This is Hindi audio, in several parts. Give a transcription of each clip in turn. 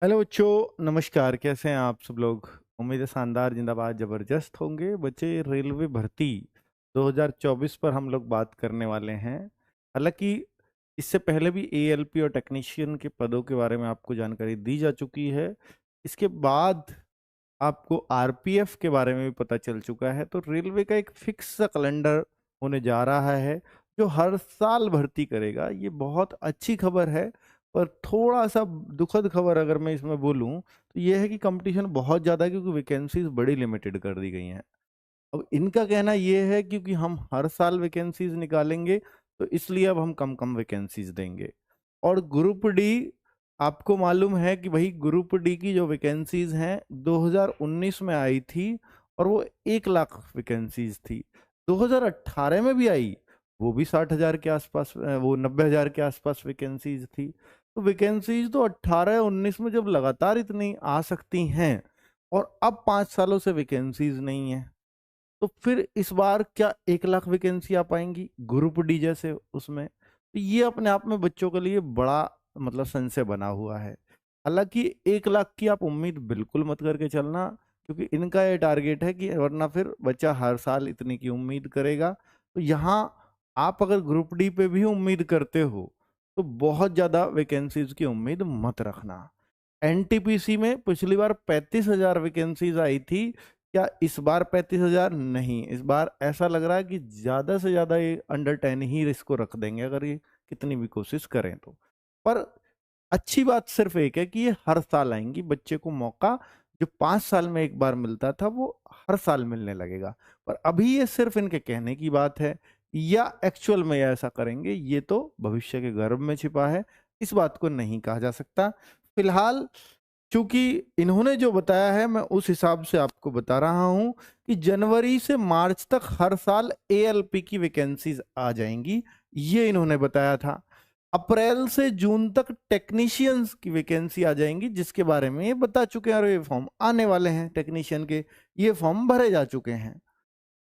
हेलो बच्चों, नमस्कार। कैसे हैं आप सब लोग? उम्मीद है शानदार, जिंदाबाद, जबरदस्त होंगे। बच्चे, रेलवे भर्ती 2024 पर हम लोग बात करने वाले हैं। हालांकि इससे पहले भी एएलपी और टेक्नीशियन के पदों के बारे में आपको जानकारी दी जा चुकी है। इसके बाद आपको आरपीएफ के बारे में भी पता चल चुका है। तो रेलवे का एक फिक्स सा कैलेंडर होने जा रहा है जो हर साल भर्ती करेगा। ये बहुत अच्छी खबर है। पर थोड़ा सा दुखद खबर अगर मैं इसमें बोलूं तो ये है कि कंपटीशन बहुत ज़्यादा है, क्योंकि वैकेंसीज बड़ी लिमिटेड कर दी गई हैं। अब इनका कहना ये है क्योंकि हम हर साल वैकेंसीज निकालेंगे, तो इसलिए अब हम कम कम वैकेंसीज देंगे। और ग्रुप डी, आपको मालूम है कि भाई ग्रुप डी की जो वैकेंसीज हैं 2019 में आई थी, और वो 1 लाख वैकेंसीज थी। 2018 में भी आई, वो भी 60,000 के आसपास, वो 90,000 के आसपास वैकेंसीज थी। तो वैकेंसीज तो 18-19 में जब लगातार इतनी आ सकती हैं, और अब 5 सालों से वैकेंसीज नहीं है, तो फिर इस बार क्या 1 लाख वैकेंसी आ पाएंगी ग्रुप डी जैसे उसमें? तो ये अपने आप में बच्चों के लिए बड़ा मतलब संशय बना हुआ है। हालांकि 1 लाख की आप उम्मीद बिल्कुल मत करके चलना, क्योंकि इनका ये टारगेट है कि वरना फिर बच्चा हर साल इतनी की उम्मीद करेगा। तो यहाँ आप अगर ग्रुप डी पे भी उम्मीद करते हो तो बहुत ज्यादा वैकेंसीज की उम्मीद मत रखना। एनटीपीसी में पिछली बार 35,000 वैकेंसीज आई थी। क्या इस बार 35,000? नहीं, इस बार ऐसा लग रहा है कि ज्यादा से ज्यादा ये अंडर 10 ही इसको रख देंगे, अगर ये कितनी भी कोशिश करें तो। पर अच्छी बात सिर्फ एक है कि ये हर साल आएंगी। बच्चे को मौका जो 5 साल में एक बार मिलता था वो हर साल मिलने लगेगा। पर अभी ये सिर्फ इनके कहने की बात है, या एक्चुअल में ये ऐसा करेंगे ये तो भविष्य के गर्भ में छिपा है। इस बात को नहीं कहा जा सकता फिलहाल। क्योंकि इन्होंने जो बताया है मैं उस हिसाब से आपको बता रहा हूं कि जनवरी से मार्च तक हर साल एएलपी की वैकेंसीज आ जाएंगी, ये इन्होंने बताया था। अप्रैल से जून तक टेक्नीशियंस की वैकेंसी आ जाएंगी, जिसके बारे में ये बता चुके हैं, और ये फॉर्म आने वाले हैं टेक्नीशियन के, ये फॉर्म भरे जा चुके हैं।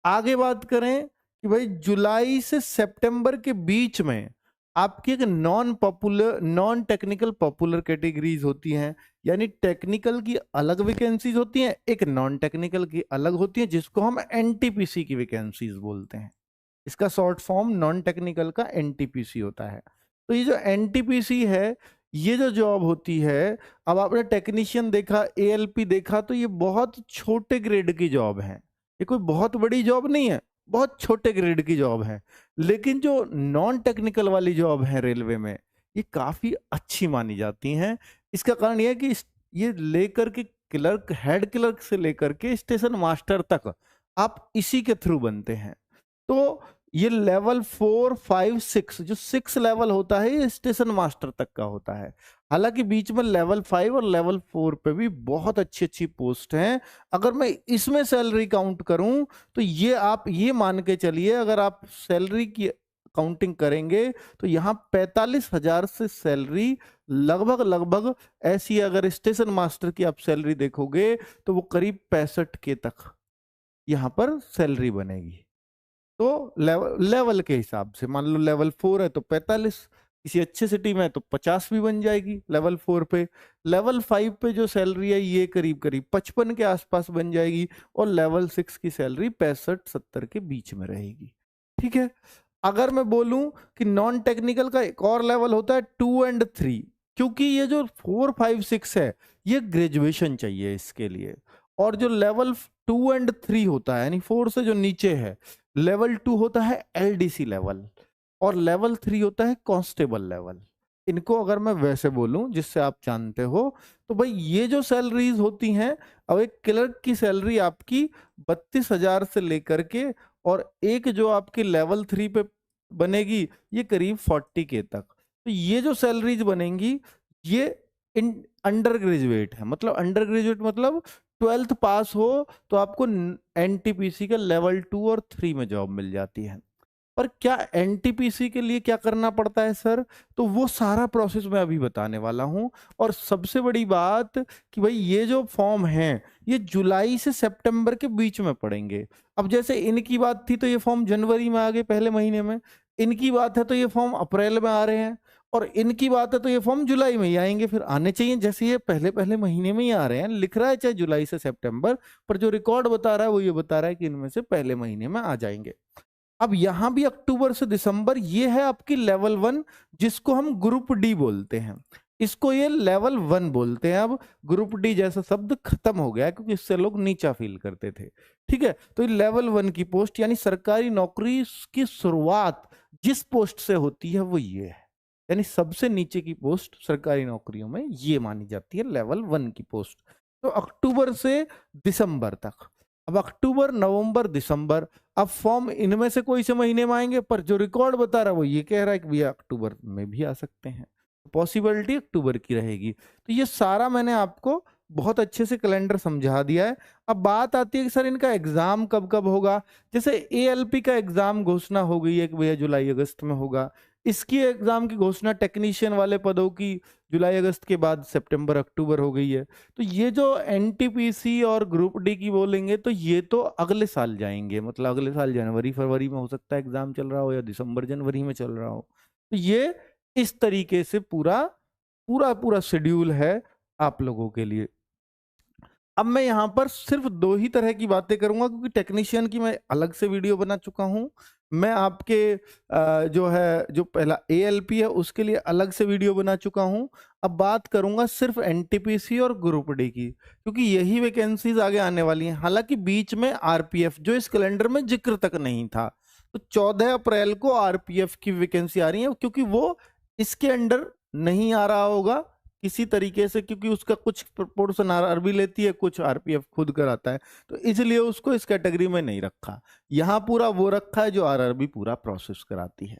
आगे बात करें कि भाई जुलाई से सितंबर के बीच में आपकी एक नॉन टेक्निकल पॉपुलर कैटेगरीज होती हैं। यानी टेक्निकल की अलग वैकेंसीज होती हैं, एक नॉन टेक्निकल की अलग होती है, जिसको हम एनटीपीसी की वैकेंसीज बोलते हैं। इसका शॉर्ट फॉर्म नॉन टेक्निकल का एनटीपीसी होता है। तो ये जो एनटीपीसी है, ये जो जॉब होती है, अब आपने टेक्नीशियन देखा, एएलपी देखा, तो ये बहुत छोटे ग्रेड की जॉब है। ये कोई बहुत बड़ी जॉब नहीं है, बहुत छोटे ग्रेड की जॉब है। लेकिन जो नॉन टेक्निकल वाली जॉब है रेलवे में, ये काफी अच्छी मानी जाती हैं। इसका कारण ये है कि ये लेकर के क्लर्क, हेड क्लर्क से लेकर के स्टेशन मास्टर तक आप इसी के थ्रू बनते हैं। तो ये लेवल 4, 5, 6, जो 6 लेवल होता है, ये स्टेशन मास्टर तक का होता है। हालांकि बीच में लेवल 5 और लेवल 4 पे भी बहुत अच्छी अच्छी पोस्ट हैं। अगर मैं इसमें सैलरी काउंट करूं तो ये आप ये मान के चलिए, अगर आप सैलरी की काउंटिंग करेंगे तो यहाँ 45,000 से सैलरी लगभग लगभग ऐसी, अगर स्टेशन मास्टर की आप सैलरी देखोगे तो वो करीब 65 के तक यहाँ पर सैलरी बनेगी। तो लेवल के हिसाब से मान लो लेवल 4 है तो 45, किसी अच्छे सिटी में है तो 50 भी बन जाएगी लेवल 4 पे। लेवल 5 पे जो सैलरी है ये करीब करीब 55 के आसपास बन जाएगी, और लेवल 6 की सैलरी 65-70 के बीच में रहेगी। ठीक है। अगर मैं बोलूं कि नॉन टेक्निकल का एक और लेवल होता है 2 और 3, क्योंकि ये जो 4, 5, 6 है, ये ग्रेजुएशन चाहिए इसके लिए। और जो लेवल 2 और 3 होता है, यानी 4 से जो नीचे है, लेवल 2 होता है एलडीसी लेवल, और लेवल 3 होता है कांस्टेबल लेवल। इनको अगर मैं वैसे बोलूं जिससे आप जानते हो, तो भाई ये जो सैलरीज होती हैं, अब एक क्लर्क की सैलरी आपकी 32,000 से लेकर के, और एक जो आपकी लेवल 3 पे बनेगी ये करीब 40 के तक। तो ये जो सैलरीज बनेंगी ये इन अंडर ग्रेजुएट है। मतलब अंडर ग्रेजुएट मतलब 12th पास हो तो आपको एनटीपीसी का लेवल 2 और 3 में जॉब मिल जाती है। पर क्या एनटीपीसी के लिए क्या करना पड़ता है सर? तो वो सारा प्रोसेस मैं अभी बताने वाला हूं। और सबसे बड़ी बात कि भाई ये जो फॉर्म है ये जुलाई से सितंबर के बीच में पड़ेंगे। अब जैसे इनकी बात थी तो ये फॉर्म जनवरी में आ गए, पहले महीने में। इनकी बात है तो ये फॉर्म अप्रैल में आ रहे हैं, और इनकी बात है तो ये फॉर्म जुलाई में ही आएंगे। फिर आने चाहिए जैसे ये पहले पहले महीने में ही आ रहे हैं, लिख रहा है चाहे जुलाई से सितंबर, पर जो रिकॉर्ड बता रहा है वो ये बता रहा है कि इनमें से पहले महीने में आ जाएंगे। अब यहां भी अक्टूबर से दिसंबर, ये है आपकी लेवल 1, जिसको हम ग्रुप डी बोलते हैं। इसको ये लेवल 1 बोलते हैं। अब ग्रुप डी जैसा शब्द खत्म हो गया क्योंकि इससे लोग नीचा फील करते थे। ठीक है, तो ये लेवल 1 की पोस्ट यानी सरकारी नौकरी की शुरुआत जिस पोस्ट से होती है वो ये है, यानी सबसे नीचे की पोस्ट सरकारी नौकरियों में ये मानी जाती है लेवल 1 की पोस्ट। तो अक्टूबर से दिसंबर तक, अब अक्टूबर नवंबर दिसंबर, अब फॉर्म इनमें से कोई से महीने में आएंगे, पर जो रिकॉर्ड बता रहा है वो ये कह रहा है कि भैया अक्टूबर में भी आ सकते हैं, पॉसिबिलिटी अक्टूबर की रहेगी। तो ये सारा मैंने आपको बहुत अच्छे से कैलेंडर समझा दिया है। अब बात आती है कि सर इनका एग्जाम कब कब होगा। जैसे एएलपी का एग्जाम घोषणा हो गई है कि भैया जुलाई अगस्त में होगा। इसकी एग्जाम की घोषणा टेक्नीशियन वाले पदों की जुलाई अगस्त के बाद सितंबर अक्टूबर हो गई है। तो ये जो एनटीपीसी और ग्रुप डी की बोलेंगे तो ये तो अगले साल जाएंगे, मतलब अगले साल जनवरी फरवरी में हो सकता है एग्जाम चल रहा हो, या दिसंबर जनवरी में चल रहा हो। तो ये इस तरीके से पूरा पूरा पूरा शेड्यूल है आप लोगों के लिए। अब मैं यहाँ पर सिर्फ 2 ही तरह की बातें करूंगा क्योंकि टेक्नीशियन की मैं अलग से वीडियो बना चुका हूं। मैं आपके जो है जो पहला एएलपी है उसके लिए अलग से वीडियो बना चुका हूं। अब बात करूंगा सिर्फ एनटीपीसी और ग्रुप डी की, क्योंकि यही वैकेंसीज आगे आने वाली हैं। हालांकि बीच में आरपीएफ जो इस कैलेंडर में जिक्र तक नहीं था, तो 14 अप्रैल को आरपीएफ की वैकेंसी आ रही है, क्योंकि वो इसके अंडर नहीं आ रहा होगा किसी तरीके से, क्योंकि उसका कुछ प्रोपोर्शन आरआरबी लेती है, कुछ आरपीएफ खुद कराता है, तो इसलिए उसको इस कैटेगरी में नहीं रखा। यहां पूरा वो रखा है जो आरआरबी पूरा प्रोसेस कराती है।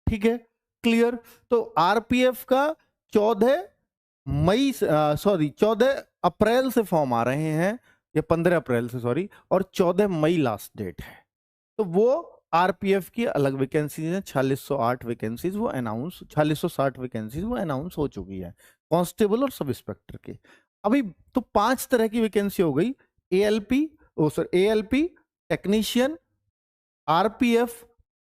ठीक है, क्लियर। तो आरपीएफ का 14 अप्रैल से फॉर्म आ रहे हैं, या 15 अप्रैल से सॉरी, और 14 मई लास्ट डेट है। तो वो आरपीएफ की अलग वैकेंसीज हैं, 4608 वैकेंसीज वो अनाउंस, 4660 वैकेंसीज वो अनाउंस हो चुकी है कांस्टेबल और सब इंस्पेक्टर के। अभी तो 5 तरह की वैकेंसी हो गई, एएलपी, ओ सर एएलपी, टेक्नीशियन, आरपीएफ,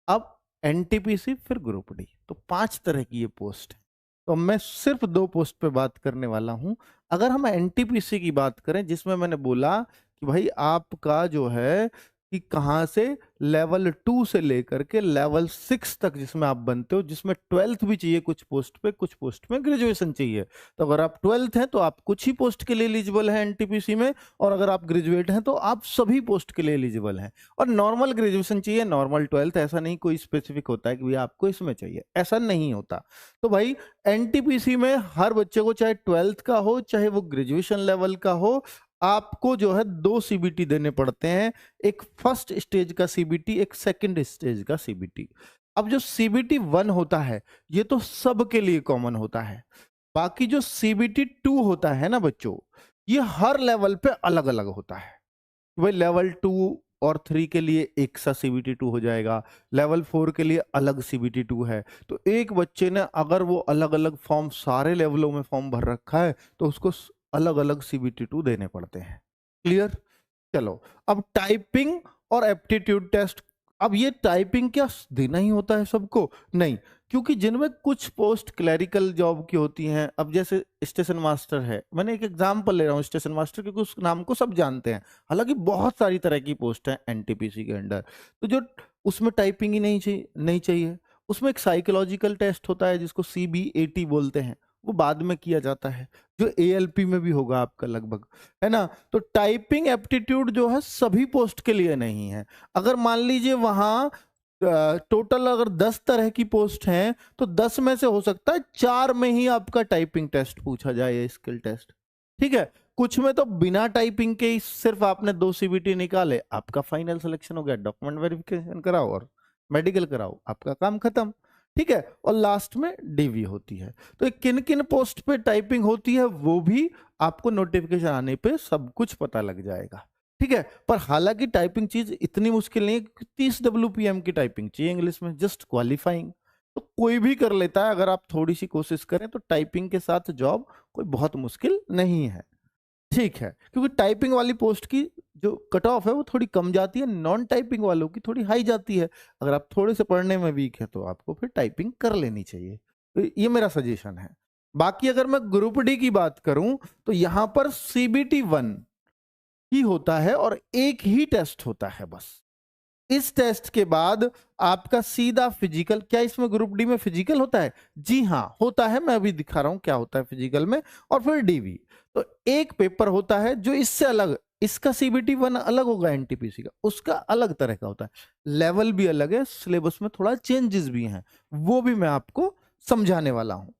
अब एनटीपीसी, फिर ग्रुप डी। तो 5 तरह की ये पोस्ट है। तो मैं सिर्फ 2 पोस्ट पे बात करने वाला हूं। अगर हम एनटीपीसी की बात करें, जिसमें मैंने बोला कि भाई आपका जो है कि कहाँ से लेवल 2 से लेकर के लेवल 6 तक जिसमें आप बनते हो, जिसमें 12th भी चाहिए कुछ पोस्ट पे, कुछ पोस्ट में ग्रेजुएशन चाहिए। तो अगर आप 12th हैं तो आप कुछ ही पोस्ट के लिए एलिजिबल हैं एनटीपीसी में, और अगर आप ग्रेजुएट हैं तो आप सभी पोस्ट के लिए एलिजिबल हैं। और नॉर्मल ग्रेजुएशन चाहिए, नॉर्मल 12th, ऐसा नहीं कोई स्पेसिफिक होता है कि भैया आपको इसमें चाहिए, ऐसा नहीं होता। तो भाई एनटीपीसी में हर बच्चे को चाहे 12th का हो चाहे वो ग्रेजुएशन लेवल का हो, आपको जो है 2 सीबीटी देने पड़ते हैं, एक फर्स्ट स्टेज का सीबीटी, एक सेकंड स्टेज का सीबीटी। अब जो सीबीटी 1 होता है ये तो सबके लिए कॉमन होता है। बाकी जो सीबीटी 2 होता है ना बच्चों, ये हर लेवल पे अलग अलग होता है। भाई लेवल 2 और 3 के लिए एक सा सीबीटी 2 हो जाएगा, लेवल 4 के लिए अलग सीबीटी 2 है। तो एक बच्चे ने अगर वो अलग अलग फॉर्म सारे लेवलों में फॉर्म भर रखा है तो उसको अलग अलग सीबीटी 2 देने पड़ते हैं। क्लियर। चलो, अब टाइपिंग और एप्टीट्यूड टेस्ट। अब ये टाइपिंग क्या देना ही होता है सबको? नहीं, क्योंकि जिनमें कुछ पोस्ट क्लरिकल जॉब की होती हैं, अब जैसे स्टेशन मास्टर है, मैंने एक एग्जांपल ले रहा हूँ स्टेशन मास्टर, क्योंकि उस नाम को सब जानते हैं। हालांकि बहुत सारी तरह की पोस्ट है एनटीपीसी के अंडर, तो जो उसमें टाइपिंग ही नहीं चाहिए, उसमें एक साइकोलॉजिकल टेस्ट होता है जिसको सीबीएटी बोलते हैं, वो बाद में किया जाता है, जो एएलपी में भी होगा आपका लगभग, है ना। तो टाइपिंग एप्टीट्यूड जो है सभी पोस्ट के लिए नहीं है। अगर मान लीजिए वहां टोटल अगर 10 तरह की पोस्ट हैं तो 10 में से हो सकता है 4 में ही आपका टाइपिंग टेस्ट पूछा जाए, स्किल टेस्ट। ठीक है, कुछ में तो बिना टाइपिंग के ही सिर्फ आपने 2 सीबीटी निकाले, आपका फाइनल सिलेक्शन हो गया, डॉक्यूमेंट वेरिफिकेशन कराओ और मेडिकल कराओ, आपका काम खत्म। ठीक है, और लास्ट में डीवी होती है। तो किन किन पोस्ट पे टाइपिंग होती है वो भी आपको नोटिफिकेशन आने पे सब कुछ पता लग जाएगा। ठीक है, पर हालांकि टाइपिंग चीज इतनी मुश्किल नहीं है, 30 WPM की टाइपिंग चाहिए इंग्लिश में, जस्ट क्वालिफाइंग, तो कोई भी कर लेता है अगर आप थोड़ी सी कोशिश करें। तो टाइपिंग के साथ जॉब कोई बहुत मुश्किल नहीं है। ठीक है, क्योंकि टाइपिंग वाली पोस्ट की जो कट ऑफ है वो थोड़ी कम जाती है, नॉन टाइपिंग वालों की थोड़ी हाई जाती है। अगर आप थोड़े से पढ़ने में वीक है तो आपको फिर टाइपिंग कर लेनी चाहिए, तो ये मेरा सजेशन है। बाकी अगर मैं ग्रुप डी की बात करूं तो यहां पर सीबीटी 1 ही होता है और एक ही टेस्ट होता है बस। इस टेस्ट के बाद आपका सीधा फिजिकल। क्या इसमें ग्रुप डी में फिजिकल होता है? जी हाँ होता है, मैं अभी दिखा रहा हूं क्या होता है फिजिकल में। और फिर डीवी। तो एक पेपर होता है जो इससे अलग, इसका सीबीटी 1 अलग होगा, एनटीपीसी का उसका अलग तरह का होता है, लेवल भी अलग है, सिलेबस में थोड़ा चेंजेस भी हैं, वो भी मैं आपको समझाने वाला हूं।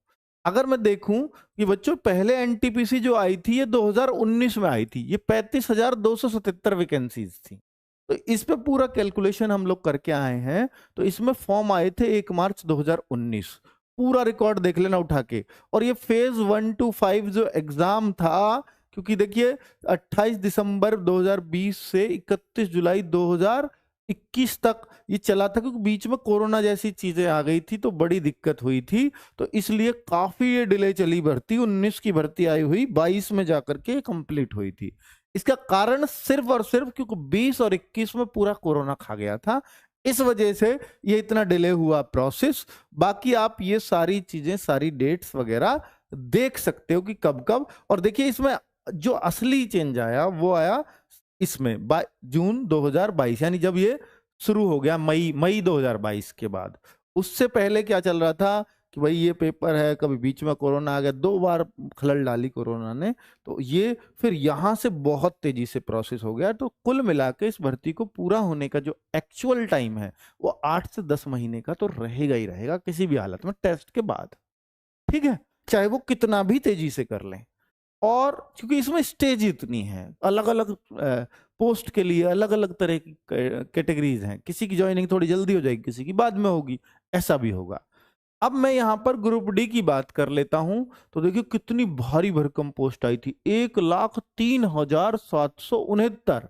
अगर मैं देखूं कि बच्चों पहले एनटीपीसी जो आई थी ये 2019 में आई थी, ये 35,277 वैकेंसीज थी। तो इस पे पूरा कैलकुलेशन हम लोग करके आए हैं। तो इसमें फॉर्म आए थे 1 मार्च 2019, पूरा रिकॉर्ड देख लेना उठा के। और ये फेज 1 to 5 जो एग्जाम था, क्योंकि देखिए 28 दिसंबर 2020 से 31 जुलाई 2021 तक ये चला था, क्योंकि बीच में कोरोना जैसी चीजें आ गई थी तो बड़ी दिक्कत हुई थी, तो इसलिए काफी ये डिले चली भर्ती। 19 की भर्ती आई हुई, 22 में जाकर के कंप्लीट हुई थी। इसका कारण सिर्फ और सिर्फ क्योंकि 20 और 21 में पूरा कोरोना खा गया था, इस वजह से ये इतना डिले हुआ प्रोसेस। बाकी आप ये सारी चीजें, सारी डेट्स वगैरह देख सकते हो कि कब कब। और देखिए इसमें जो असली चेंज आया वो आया इसमें जून 2022, यानी जब ये शुरू हो गया मई 2022 के बाद। उससे पहले क्या चल रहा था कि भाई ये पेपर है, कभी बीच में कोरोना आ गया, 2 बार खलल डाली कोरोना ने, तो ये फिर यहां से बहुत तेजी से प्रोसेस हो गया। तो कुल मिला के इस भर्ती को पूरा होने का जो एक्चुअल टाइम है वो 8 से 10 महीने का तो रहेगा ही रहेगा किसी भी हालत में, टेस्ट के बाद। ठीक है, चाहे वो कितना भी तेजी से कर लें। और क्योंकि इसमें स्टेज इतनी है, अलग अलग पोस्ट के लिए अलग अलग तरह की कैटेगरीज हैं, किसी की ज्वाइनिंग थोड़ी जल्दी हो जाएगी, किसी की बाद में होगी, ऐसा भी होगा। अब मैं यहां पर ग्रुप डी की बात कर लेता हूं। तो देखिए कितनी भारी भरकम पोस्ट आई थी, 1,03,769।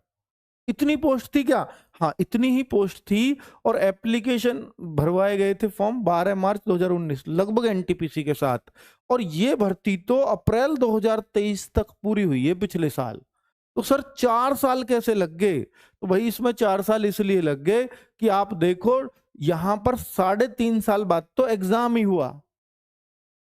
इतनी पोस्ट थी क्या? हाँ इतनी ही पोस्ट थी। और एप्लीकेशन भरवाए गए थे फॉर्म 12 मार्च 2019 लगभग एनटीपीसी के साथ। और ये भर्ती तो अप्रैल 2023 तक पूरी हुई है पिछले साल। तो सर 4 साल कैसे लग गए? तो भाई इसमें 4 साल इसलिए लग गए कि आप देखो यहां पर 3.5 साल बाद तो एग्जाम ही हुआ।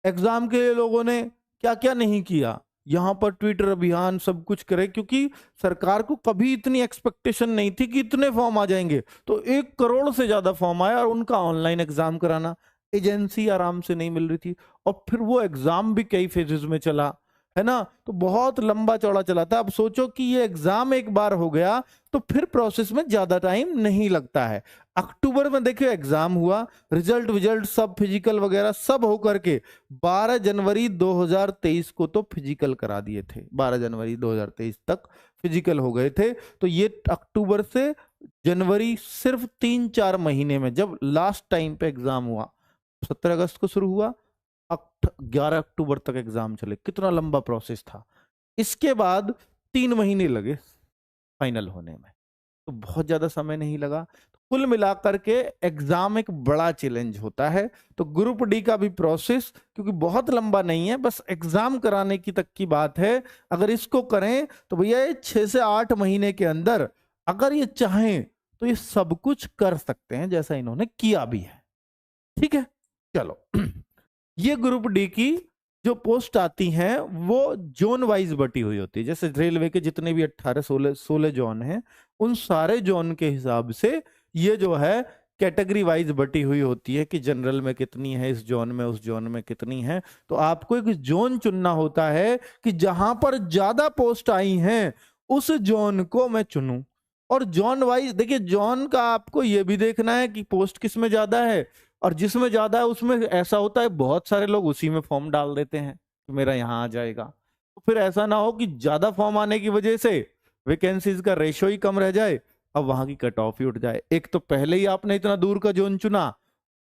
एग्जाम के लिए लोगों ने क्या क्या नहीं किया, यहां पर ट्विटर अभियान सब कुछ करे, क्योंकि सरकार को कभी इतनी एक्सपेक्टेशन नहीं थी कि इतने फॉर्म आ जाएंगे। तो 1 करोड़ से ज्यादा फॉर्म आया और उनका ऑनलाइन एग्जाम कराना, एजेंसी आराम से नहीं मिल रही थी। और फिर वो एग्जाम भी कई फेजेस में चला, है ना, तो बहुत लंबा चौड़ा चला था। अब सोचो कि ये एग्जाम एक बार हो गया तो फिर प्रोसेस में ज्यादा टाइम नहीं लगता है। अक्टूबर में देखिए एग्जाम हुआ, रिजल्ट विजल्ट सब फिजिकल वगैरह सब होकर के 12 जनवरी 2023 को तो फिजिकल करा दिए थे, 12 जनवरी 2023 तक फिजिकल हो गए थे। तो ये अक्टूबर से जनवरी सिर्फ 3-4 महीने में, जब लास्ट टाइम पे एग्जाम हुआ 17 अगस्त को शुरू हुआ, 11 अक्टूबर तक एग्जाम चले, कितना लंबा प्रोसेस था। इसके बाद 3 महीने लगे फाइनल होने में, तो बहुत ज्यादा समय नहीं लगा। कुल मिलाकर के एग्जाम एक बड़ा चैलेंज होता है। तो ग्रुप डी का भी प्रोसेस क्योंकि बहुत लंबा नहीं है, बस एग्जाम कराने की तक की बात है। अगर इसको करें तो भैया ये 6 से 8 महीने के अंदर अगर ये चाहें तो ये सब कुछ कर सकते हैं, जैसा इन्होंने किया भी है। ठीक है, चलो ये ग्रुप डी की जो पोस्ट आती हैं वो जोन वाइज बटी हुई होती है। जैसे रेलवे के जितने भी 18-16 जोन हैं, उन सारे जोन के हिसाब से ये जो है कैटेगरी वाइज बटी हुई होती है कि जनरल में कितनी है, इस जोन में, उस जोन में कितनी है। तो आपको एक जोन चुनना होता है कि जहां पर ज्यादा पोस्ट आई हैं उस जोन को मैं चुनूं। और जोन वाइज देखिए, जोन का आपको यह भी देखना है कि पोस्ट किस में ज्यादा है, और जिसमें ज्यादा है उसमें ऐसा होता है बहुत सारे लोग उसी में फॉर्म डाल देते हैं कि मेरा यहां आ जाएगा। तो फिर ऐसा ना हो कि ज्यादा फॉर्म आने की वजह से वैकेंसीज का रेशियो ही कम रह जाए, अब वहां की कट ऑफ ही उठ जाए। एक तो पहले ही आपने इतना दूर का जोन चुना,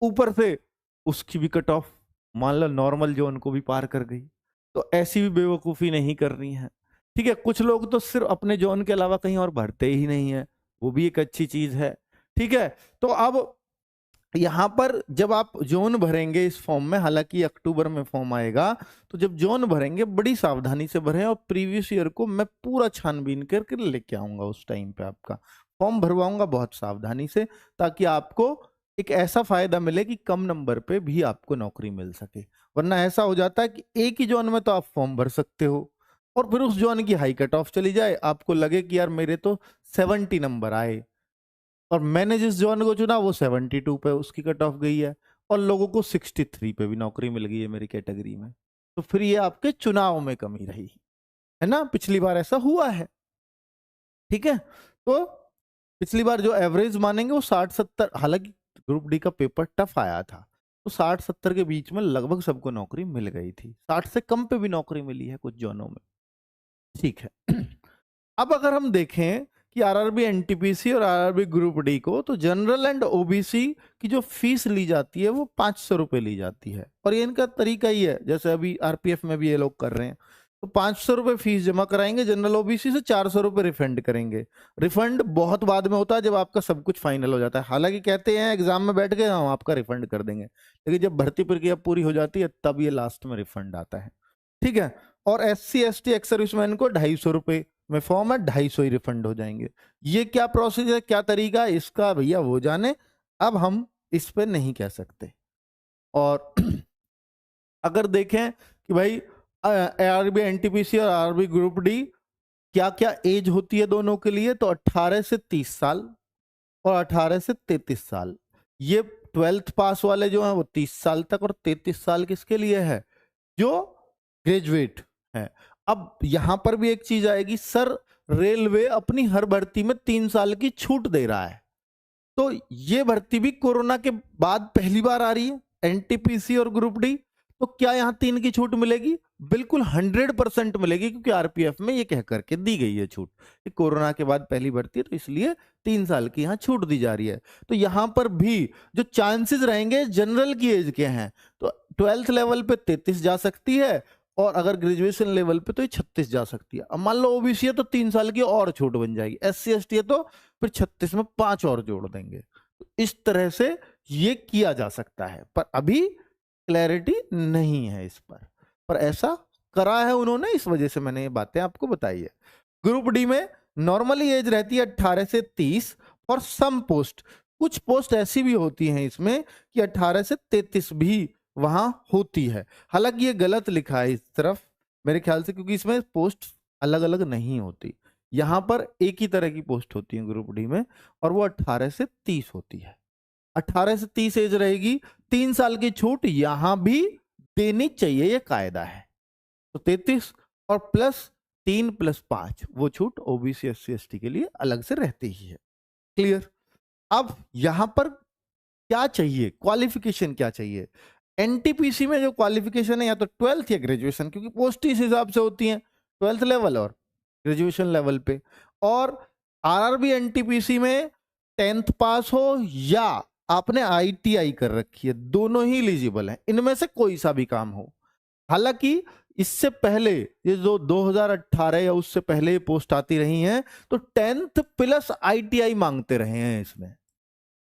ऊपर से उसकी भी कट ऑफ मान लो नॉर्मल जोन को भी पार कर गई। तो ऐसी भी बेवकूफी नहीं करनी है। ठीक है, कुछ लोग तो सिर्फ अपने जोन के अलावा कहीं और भरते ही नहीं है, वो भी एक अच्छी चीज है। ठीक है, तो अब यहाँ पर जब आप जोन भरेंगे इस फॉर्म में, हालांकि अक्टूबर में फॉर्म आएगा, तो जब जोन भरेंगे बड़ी सावधानी से भरें, और प्रीवियस ईयर को मैं पूरा छानबीन करके लेके आऊंगा, उस टाइम पे आपका फॉर्म भरवाऊंगा बहुत सावधानी से, ताकि आपको एक ऐसा फायदा मिले कि कम नंबर पे भी आपको नौकरी मिल सके। वरना ऐसा हो जाता है कि एक ही जोन में तो आप फॉर्म भर सकते हो, और फिर उस जोन की हाई कट ऑफ चली जाए, आपको लगे कि यार मेरे तो 70 नंबर आए, और मैंने जिस जॉन को चुना वो 72 पे उसकी कट ऑफ गई है, और लोगों को 63 पे भी नौकरी मिल गई है मेरी कैटेगरी में। तो फिर ये आपके चुनाव में कमी रही है ना, पिछली बार ऐसा हुआ है। ठीक है, तो पिछली बार जो एवरेज मानेंगे वो 60-70, हालांकि ग्रुप डी का पेपर टफ आया था, तो 60-70 के बीच में लगभग सबको नौकरी मिल गई थी, 60 से कम पे भी नौकरी मिली है कुछ जोनों में। ठीक है। अब अगर हम देखें कि आरआरबी एनटीपीसी और आरआरबी ग्रुप डी को, तो जनरल एंड ओबीसी की जो फीस ली जाती है वो 500 रुपये ली जाती है, और ये इनका तरीका ही है, जैसे अभी आरपीएफ में भी ये लोग कर रहे हैं। तो 500 रुपये फीस जमा कराएंगे, जनरल ओबीसी से 400 रुपये रिफंड करेंगे। रिफंड बहुत बाद में होता है, जब आपका सब कुछ फाइनल हो जाता है, हालांकि कहते हैं एग्जाम में बैठ के हम आपका रिफंड कर देंगे, लेकिन जब भर्ती प्रक्रिया पूरी हो जाती है तब ये लास्ट में रिफंड आता है। ठीक है, और SC ST एक्स सर्विसमैन को 250 रुपये में फॉर्म है, 250 ही रिफंड हो जाएंगे। ये क्या प्रोसेस है, क्या तरीका है इसका, भैया वो जाने, अब हम इस पे नहीं कह सकते। और अगर देखें कि भाई आरबी एनटीपीसी और आरबी ग्रुप डी क्या क्या एज होती है दोनों के लिए, तो 18 से 30 साल और 18 से 33 साल। ये 12th पास वाले जो हैं वो 30 साल तक, और 33 साल किसके लिए है, जो ग्रेजुएट है। अब यहां पर भी एक चीज आएगी, सर रेलवे अपनी हर भर्ती में 3 साल की छूट दे रहा है, तो ये भर्ती भी कोरोना के बाद पहली बार आ रही है, एनटीपीसी और ग्रुप डी, तो क्या यहां 3 की छूट मिलेगी? बिल्कुल 100% मिलेगी, क्योंकि आरपीएफ में ये कह करके दी गई है छूट कि कोरोना के बाद पहली भर्ती है, तो इसलिए 3 साल की यहां छूट दी जा रही है। तो यहां पर भी जो चांसेस रहेंगे जनरल की एज के हैं, तो 12th लेवल पे 33 जा सकती है, और अगर ग्रेजुएशन लेवल पे तो ये 36 जा सकती है। अब मान लो ओबीसी है तो 3 साल की और छूट बन जाएगी, SC ST है तो फिर 36 में 5 और जोड़ देंगे। तो इस तरह से ये किया जा सकता है, पर अभी क्लैरिटी नहीं है इस पर ऐसा करा है उन्होंने, इस वजह से मैंने ये बातें आपको बताई है। ग्रुप डी में नॉर्मली एज रहती है 18 से 30 फॉर सम पोस्ट, कुछ पोस्ट ऐसी भी होती हैं इसमें कि 18 से 33 भी वहां होती है। हालांकि ये गलत लिखा है इस तरफ मेरे ख्याल से, क्योंकि इसमें पोस्ट अलग अलग नहीं होती, यहां पर एक ही तरह की पोस्ट होती है ग्रुप डी में, और वो 18 से 30 होती है। 18 से 30 एज रहेगी, 3 साल की छूट यहां भी देनी चाहिए, ये कायदा है। तो 33 और +3 +5 वो छूट ओबीसी SC ST के लिए अलग से रहती ही है। क्लियर? अब यहां पर क्या चाहिए, क्वालिफिकेशन क्या चाहिए? एनटीपीसी में जो क्वालिफिकेशन है या तो 12th या ग्रेजुएशन, क्योंकि पोस्ट इस हिसाब से होती है 12th लेवल और ग्रेजुएशन लेवल पे। और आरआरबी एनटीपीसी में 10th पास हो या आपने आईटीआई कर रखी है, दोनों ही एलिजिबल है, इनमें से कोई सा भी काम हो। हालांकि इससे पहले ये जो 2018 या उससे पहले पोस्ट आती रही हैं, तो 10th प्लस आईटीआई मांगते रहे हैं इसमें,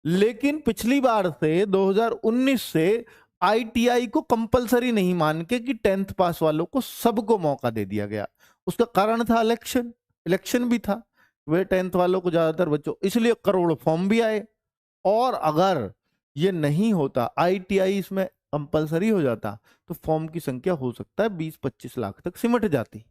लेकिन पिछली बार से 2019 से आईटीआई को कंपलसरी नहीं मान के कि 10th पास वालों को सबको मौका दे दिया गया। उसका कारण था इलेक्शन भी था, वे 10th वालों को ज्यादातर बच्चों, इसलिए करोड़ फॉर्म भी आए। और अगर ये नहीं होता, आईटीआई इसमें कंपलसरी हो जाता, तो फॉर्म की संख्या हो सकता है 20-25 लाख तक सिमट जाती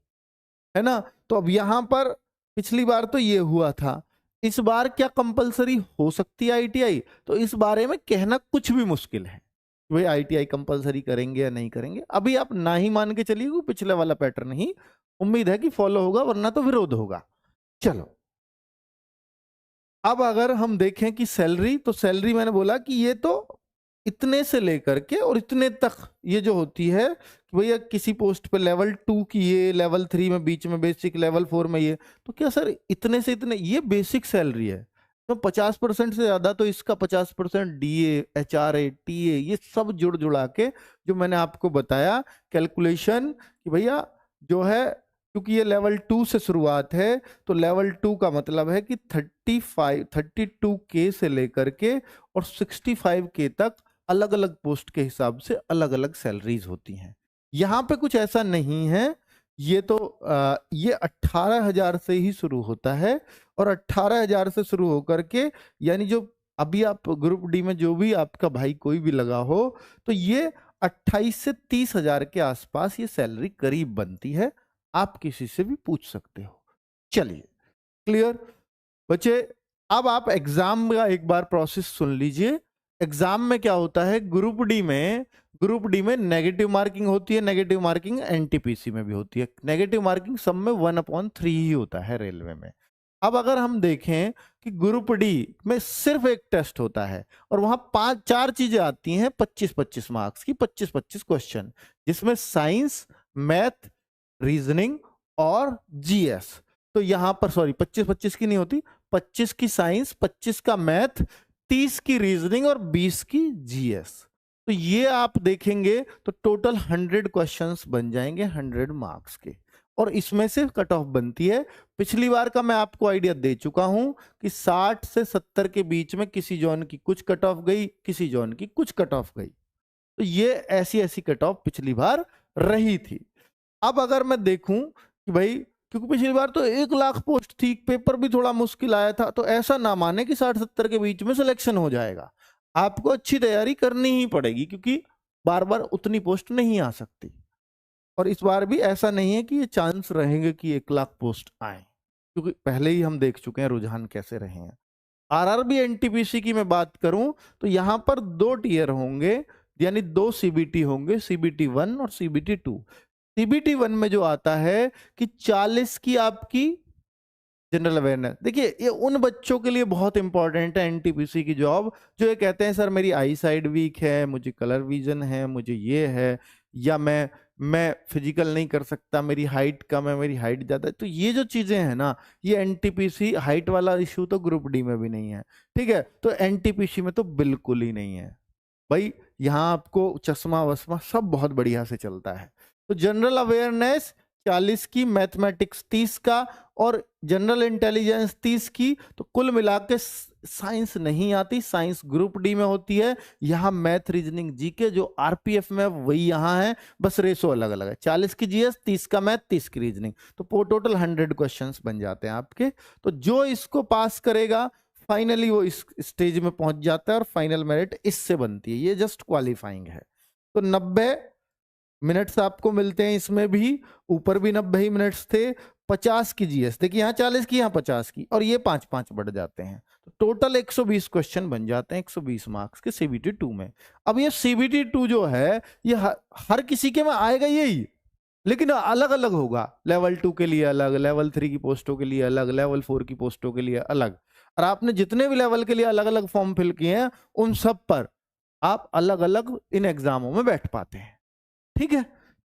है ना। तो अब यहां पर पिछली बार तो ये हुआ था, इस बार क्या कंपलसरी हो सकती है आईटीआई? तो इस बारे में कहना कुछ भी मुश्किल है, वे आईटीआई कंपलसरी करेंगे या नहीं करेंगे। अभी आप ना ही मान के चलिए, पिछले वाला पैटर्न ही उम्मीद है कि फॉलो होगा, वरना तो विरोध होगा। चलो, अब अगर हम देखें कि सैलरी, तो सैलरी मैंने बोला कि ये तो इतने से लेकर के और इतने तक ये जो होती है कि भैया किसी पोस्ट पे लेवल 2 की ये, लेवल 3 में बीच में बेसिक, लेवल 4 में ये, तो क्या सर इतने से इतने, ये बेसिक सैलरी है। तो 50% से ज्यादा तो इसका 50% डीए, एचआरए, टीए, ये सब जुड़ जुड़ा के जो मैंने आपको बताया कैलकुलेशन कि भैया जो है क्योंकि ये लेवल 2 से शुरुआत है, तो लेवल 2 का मतलब है कि 32K से लेकर के और 65K तक अलग अलग पोस्ट के हिसाब से अलग अलग सैलरीज होती हैं। यहाँ पे कुछ ऐसा नहीं है, ये तो ये 18,000 से ही शुरू होता है, और 18,000 से शुरू होकर के, यानी जो अभी आप ग्रुप डी में जो भी आपका भाई कोई भी लगा हो, तो ये 28 से 30,000 के आसपास ये सैलरी करीब बनती है। आप किसी से भी पूछ सकते हो। चलिए, क्लियर बच्चे। अब आप एग्जाम का एक बार प्रोसेस सुन लीजिए। एग्जाम में क्या होता है, ग्रुप डी में नेगेटिव मार्किंग होती है। नेगेटिव मार्किंग एनटीपीसी में भी होती है। नेगेटिव मार्किंग सब में 1/3 ही होता है रेलवे में। अब अगर हम देखें कि ग्रुप डी में सिर्फ एक टेस्ट होता है और वहां 4 चीजें आती हैं 25-25 मार्क्स की, 25-25 क्वेश्चन, जिसमें साइंस, मैथ, रीजनिंग और जीएस। तो यहां पर सॉरी 25-25 की नहीं होती, 25 की साइंस, 25 का मैथ, 30 की रीजनिंग और 20 की जीएस। तो ये आप देखेंगे तो टोटल 100 क्वेश्चंस बन जाएंगे 100 मार्क्स के, और इसमें से कट ऑफ बनती है। पिछली बार का मैं आपको आइडिया दे चुका हूं कि 60 से 70 के बीच में किसी जोन की कुछ कट ऑफ गई, किसी जोन की कुछ कट ऑफ गई। तो ये ऐसी ऐसी कट ऑफ पिछली बार रही थी। अब अगर मैं देखूं कि भाई, क्योंकि पिछली बार तो 1 लाख पोस्ट थी, पेपर भी थोड़ा मुश्किल आया था, तो ऐसा ना माने कि 60-70 के बीच में सिलेक्शन हो जाएगा। आपको अच्छी तैयारी करनी ही पड़ेगी, क्योंकि बार बार उतनी पोस्ट नहीं आ सकती। और इस बार भी ऐसा नहीं है कि ये चांस रहेंगे कि 1 लाख पोस्ट आए, क्योंकि पहले ही हम देख चुके हैं रुझान कैसे रहे हैं। आरआरबी एनटीपीसी की मैं बात करूं तो यहां पर 2 टियर होंगे, यानी 2 सीबीटी होंगे, सीबीटी 1 और सीबीटी 2। सीबीटी 1 में जो आता है कि 40 की आपकी जनरल अवेयरनेस। देखिए, ये उन बच्चों के लिए बहुत इंपॉर्टेंट है एनटीपीसी की जॉब, जो ये कहते हैं सर मेरी आई साइड वीक है, मुझे कलर विजन है, मुझे ये है, या मैं फिजिकल नहीं कर सकता, मेरी हाइट कम है, मेरी हाइट ज्यादा है। तो ये जो चीजें हैं ना, ये एनटीपीसी हाइट वाला इशू तो ग्रुप डी में भी नहीं है, ठीक है, तो एनटीपीसी में तो बिल्कुल ही नहीं है भाई। यहाँ आपको चश्मा वस्मा सब बहुत बढ़िया से चलता है। तो जनरल अवेयरनेस 40 की, मैथमेटिक्स 30 का, और जनरल इंटेलिजेंस 30 की। तो कुल मिला के साइंस नहीं आती, साइंस ग्रुप डी में होती है। यहाँ मैथ, रीजनिंग, जीके जो आरपीएफ में वही यहाँ है, बस रेशो अलग अलग है। 40 की जीएस, 30 का मैथ, 30 की रीजनिंग, तो टोटल 100 क्वेश्चंस बन जाते हैं आपके। तो जो इसको पास करेगा फाइनली वो इस स्टेज में पहुंच जाता है, और फाइनल मेरिट इससे बनती है। ये जस्ट क्वालिफाइंग है। तो 90 मिनट्स आपको मिलते हैं इसमें भी, ऊपर भी 90 ही मिनट्स थे। 50 की जीएस, देखिए यहाँ 40 की, यहाँ 50 की, और ये 5-5 बढ़ जाते हैं, तो टोटल 120 क्वेश्चन बन जाते हैं 120 मार्क्स के सीबीटी 2 में। अब ये सीबीटी 2 जो है, ये हर किसी के में आएगा यही, लेकिन अलग अलग होगा। लेवल 2 के लिए अलग, लेवल 3 की पोस्टों के लिए अलग, लेवल 4 की पोस्टों के लिए अलग। और आपने जितने भी लेवल के लिए अलग अलग फॉर्म फिल किए हैं, उन सब पर आप अलग अलग इन एग्जामों में बैठ पाते हैं, ठीक है।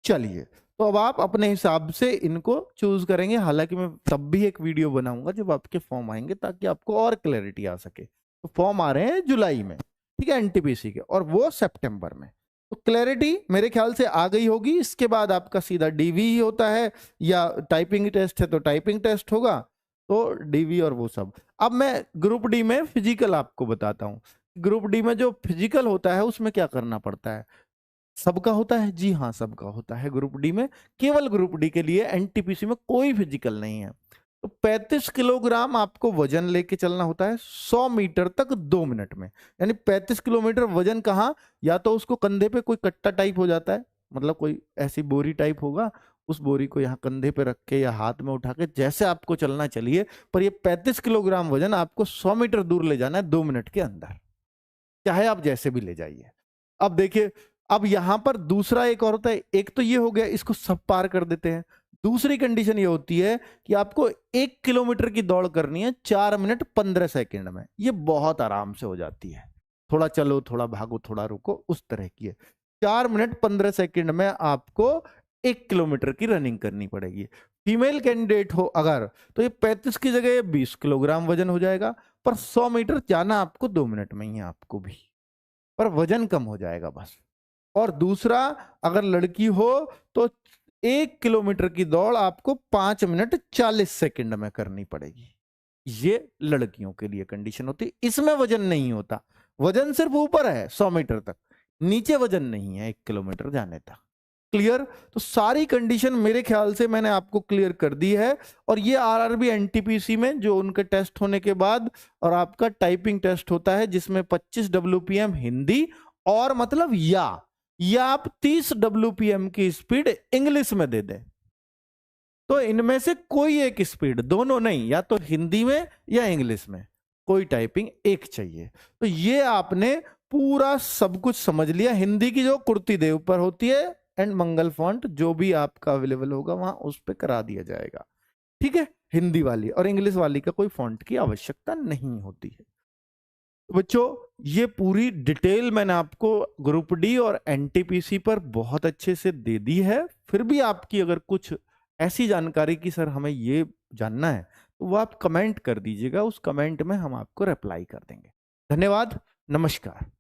चलिए, तो अब आप अपने हिसाब से इनको चूज करेंगे। हालांकि मैं तब भी एक वीडियो बनाऊंगा जब आपके फॉर्म आएंगे, ताकि आपको और क्लैरिटी आ सके। तो फॉर्म आ रहे हैं जुलाई में, ठीक है, एनटीपीसी के, और वो सितंबर में। तो क्लैरिटी मेरे ख्याल से आ गई होगी। इसके बाद आपका सीधा डीवी ही होता है, या टाइपिंग टेस्ट है तो टाइपिंग टेस्ट होगा, तो डीवी और वो सब। अब मैं ग्रुप डी में फिजिकल आपको बताता हूँ। ग्रुप डी में जो फिजिकल होता है उसमें क्या करना पड़ता है। सबका होता है, जी हाँ, सबका होता है ग्रुप डी में। केवल ग्रुप डी के लिए, एनटीपीसी में कोई फिजिकल नहीं है। तो 35 किलोग्राम आपको वजन लेके चलना होता है 100 मीटर तक 2 मिनट में। यानी 35 किलोमीटर वजन कहाँ, या तो उसको कंधे पे कोई कट्टा टाइप हो जाता है, मतलब कोई ऐसी बोरी टाइप होगा, उस बोरी को यहाँ कंधे पे रख के या हाथ में उठा के जैसे आपको चलना चलिए, पर ये 35 किलोग्राम वजन आपको 100 मीटर दूर ले जाना है 2 मिनट के अंदर, चाहे आप जैसे भी ले जाइए। अब देखिए, अब यहां पर दूसरा एक और होता है। एक तो ये हो गया, इसको सब पार कर देते हैं। दूसरी कंडीशन ये होती है कि आपको 1 किलोमीटर की दौड़ करनी है 4 मिनट 15 सेकंड में। ये बहुत आराम से हो जाती है, थोड़ा चलो, थोड़ा भागो, थोड़ा रुको, उस तरह की है। 4 मिनट 15 सेकंड में आपको 1 किलोमीटर की रनिंग करनी पड़ेगी। फीमेल कैंडिडेट हो अगर, तो ये 35 की जगह 20 किलोग्राम वजन हो जाएगा, पर 100 मीटर जाना आपको 2 मिनट में ही है आपको भी, पर वजन कम हो जाएगा बस। और दूसरा, अगर लड़की हो तो 1 किलोमीटर की दौड़ आपको 5 मिनट 40 सेकंड में करनी पड़ेगी। ये लड़कियों के लिए कंडीशन होती है। इसमें वजन नहीं होता, वजन सिर्फ ऊपर है 100 मीटर तक, नीचे वजन नहीं है 1 किलोमीटर जाने तक। क्लियर? तो सारी कंडीशन मेरे ख्याल से मैंने आपको क्लियर कर दी है। और ये आरआरबी एनटीपीसी में जो उनके टेस्ट होने के बाद और आपका टाइपिंग टेस्ट होता है जिसमें 25 WPM हिंदी और मतलब या आप 30 WPM की स्पीड इंग्लिश में दे दें। तो इनमें से कोई एक स्पीड, दोनों नहीं, या तो हिंदी में या इंग्लिश में, कोई टाइपिंग एक चाहिए। तो ये आपने पूरा सब कुछ समझ लिया। हिंदी की जो कुर्ती देव पर होती है एंड मंगल फॉन्ट जो भी आपका अवेलेबल होगा वहां उस पर करा दिया जाएगा, ठीक है, हिंदी वाली। और इंग्लिश वाली का कोई फॉन्ट की आवश्यकता नहीं होती है। तो बच्चों ये पूरी डिटेल मैंने आपको ग्रुप डी और एनटीपीसी पर बहुत अच्छे से दे दी है। फिर भी आपकी अगर कुछ ऐसी जानकारी की सर हमें ये जानना है तो वो आप कमेंट कर दीजिएगा, उस कमेंट में हम आपको रिप्लाई कर देंगे। धन्यवाद, नमस्कार।